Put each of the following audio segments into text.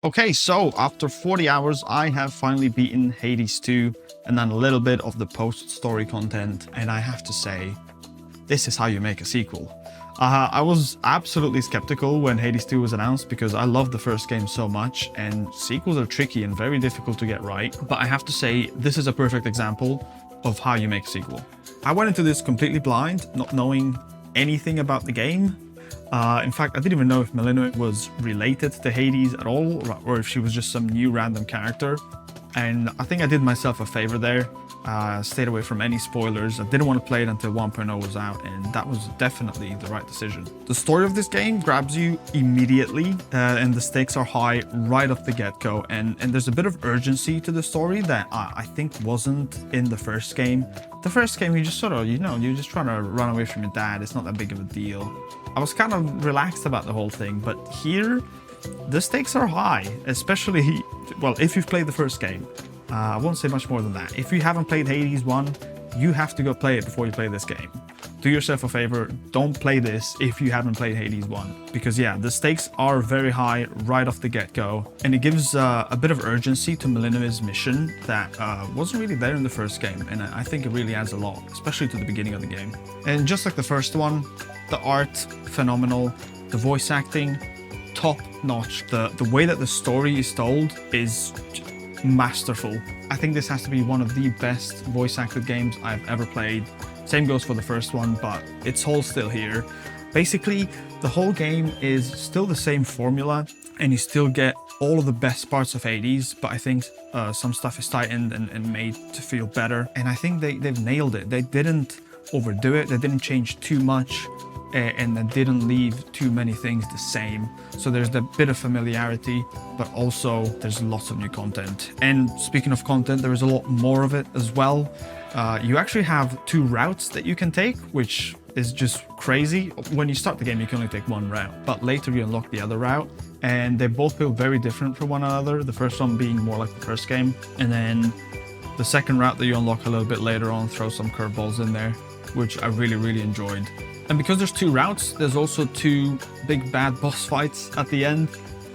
Okay, so after 40 hours, I have finally beaten Hades 2 and then a little bit of the post-story content, and I have to say, this is how you make a sequel. I was absolutely skeptical when Hades 2 was announced because I love the first game so much, and sequels are tricky and very difficult to get right, but I have to say, this is a perfect example of how you make a sequel. I went into this completely blind, not knowing anything about the game. In fact, I didn't even know if Melina was related to Hades at all, or if she was just some new random character. And I think I did myself a favor there. Stayed away from any spoilers. I didn't want to play it until 1.0 was out, and that was definitely the right decision. The story of this game grabs you immediately, and the stakes are high right off the get-go. And there's a bit of urgency to the story that I think wasn't in the first game. The first game, you just sort of, you're just trying to run away from your dad. It's not that big of a deal. I was kind of relaxed about the whole thing, but here, the stakes are high, especially, well, if you've played the first game. I won't say much more than that. If you haven't played Hades 1, you have to go play it before you play this game. Do yourself a favor, don't play this if you haven't played Hades 1. Because yeah, the stakes are very high right off the get-go, and it gives a bit of urgency to Melina's mission that wasn't really there in the first game, and I think it really adds a lot, especially to the beginning of the game. And just like the first one, the art, phenomenal, the voice acting, top-notch. The way that the story is told is masterful. I think this has to be one of the best voice-acted games I've ever played. Same goes for the first one, but it's all still here. Basically, the whole game is still the same formula, and you still get all of the best parts of Hades, but I think some stuff is tightened and made to feel better. And I think they've nailed it. They didn't overdo it, they didn't change too much, and then didn't leave too many things the same. So there's a bit of familiarity, but also there's lots of new content. And speaking of content, there is a lot more of it as well. You actually have 2 routes that you can take, which is just crazy. When you start the game, you can only take 1 route, but later you unlock the other route, and they both feel very different from one another. The first one being more like the first game, and then the second route that you unlock a little bit later on throws some curveballs in there, which I really enjoyed. And because there's 2 routes, there's also 2 big bad boss fights at the end,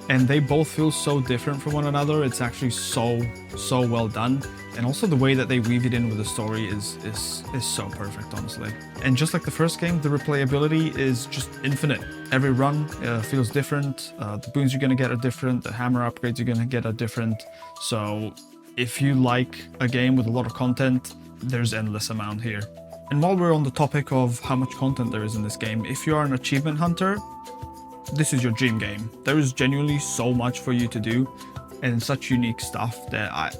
and they both feel so different from one another. It's actually so well done. And also the way that they weave it in with the story is so perfect, honestly. And just like the first game, the replayability is just infinite. Every run feels different. The boons you're gonna get are different. The hammer upgrades you're gonna get are different. So if you like a game with a lot of content, there's endless amount here. And while we're on the topic of how much content there is in this game, if you are an achievement hunter, this is your dream game. There is genuinely so much for you to do and such unique stuff that I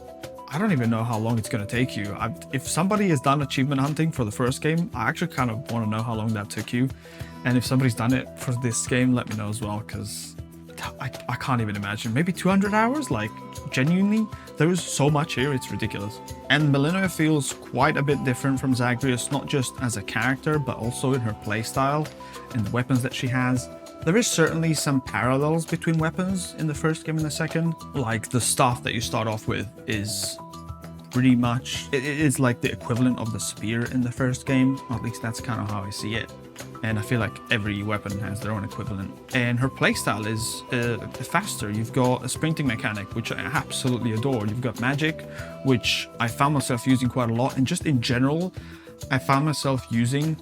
don't even know how long it's going to take you. If somebody has done achievement hunting for the first game, I actually kind of want to know how long that took you. And if somebody's done it for this game, let me know as well, because I can't even imagine. Maybe 200 hours? Like, genuinely, there is so much here, it's ridiculous. And Melina feels quite a bit different from Zagreus, not just as a character, but also in her playstyle and the weapons that she has. There is certainly some parallels between weapons in the first game and the second. Like, the staff that you start off with is pretty much, it is like the equivalent of the spear in the first game. Or at least that's kind of how I see it. And I feel like every weapon has their own equivalent. And her playstyle is faster. You've got a sprinting mechanic, which I absolutely adore. You've got magic, which I found myself using quite a lot. And just in general, I found myself using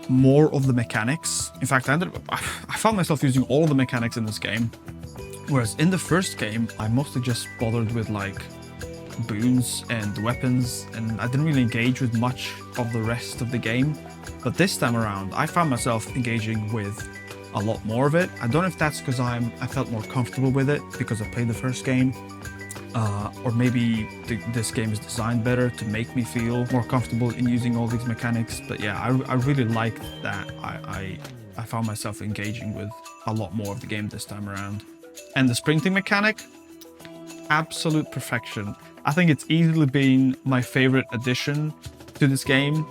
more of the mechanics. In fact, I found myself using all of the mechanics in this game. Whereas in the first game, I mostly just bothered with like boons and weapons, and I didn't really engage with much of the rest of the game. But this time around, I found myself engaging with a lot more of it. I don't know if that's because I felt more comfortable with it because I played the first game, or maybe this game is designed better to make me feel more comfortable in using all these mechanics. But yeah, I really like that I found myself engaging with a lot more of the game this time around. And the sprinting mechanic, absolute perfection. I think it's easily been my favorite addition to this game.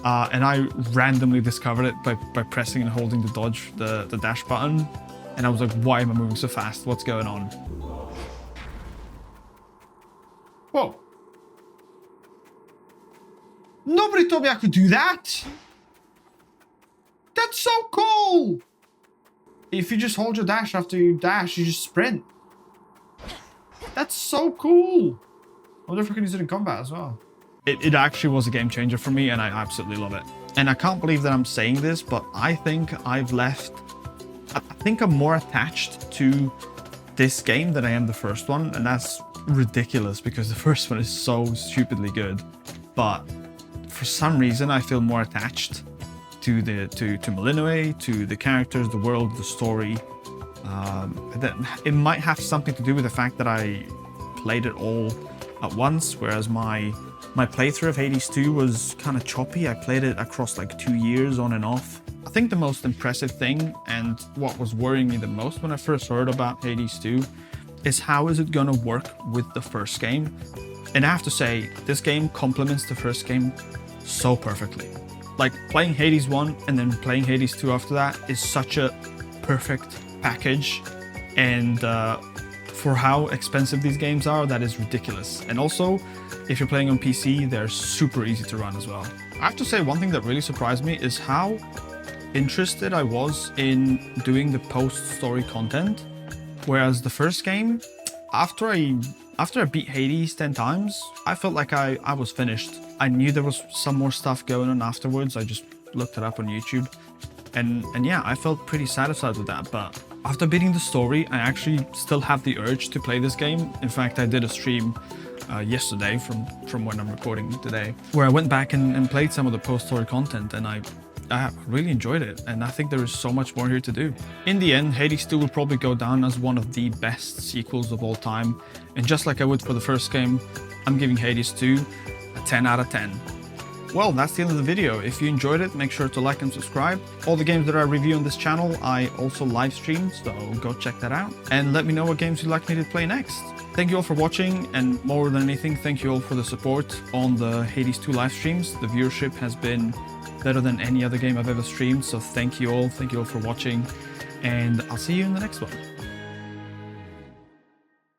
And I randomly discovered it by pressing and holding the dash button. And I was like, why am I moving so fast? What's going on? Whoa. Nobody told me I could do that. That's so cool. If you just hold your dash after you dash, you just sprint. That's so cool. I wonder if I can use it in combat as well. It actually was a game changer for me, and I absolutely love it. And I can't believe that I'm saying this, but I think I think I'm more attached to this game than I am the first one, and that's ridiculous because the first one is so stupidly good. But for some reason, I feel more attached to Malinois, to the characters, the world, the story. It might have something to do with the fact that I played it all at once, whereas my playthrough of Hades 2 was kind of choppy. I played it across like 2 years on and off. I think the most impressive thing, and what was worrying me the most when I first heard about Hades 2, is how is it gonna work with the first game? And I have to say, this game complements the first game so perfectly. Like, playing Hades 1 and then playing Hades 2 after that is such a perfect package, and for how expensive these games are, that is ridiculous. And also, if you're playing on PC, they're super easy to run as well. I have to say, one thing that really surprised me is how interested I was in doing the post-story content, whereas the first game, after I beat Hades 10 times, I felt like I was finished. I knew there was some more stuff going on afterwards. I just looked it up on YouTube, and yeah, I felt pretty satisfied with that. But after beating the story, I actually still have the urge to play this game. In fact, I did a stream yesterday from when I'm recording today, where I went back and played some of the post-story content, and I really enjoyed it, and I think there is so much more here to do. In the end, Hades 2 will probably go down as one of the best sequels of all time, and just like I would for the first game, I'm giving Hades 2 a 10 out of 10. Well, that's the end of the video. If you enjoyed it, make sure to like and subscribe. All the games that I review on this channel, I also live stream, so go check that out. And let me know what games you'd like me to play next. Thank you all for watching, and more than anything, thank you all for the support on the Hades 2 live streams. The viewership has been better than any other game I've ever streamed, so thank you all for watching, and I'll see you in the next one.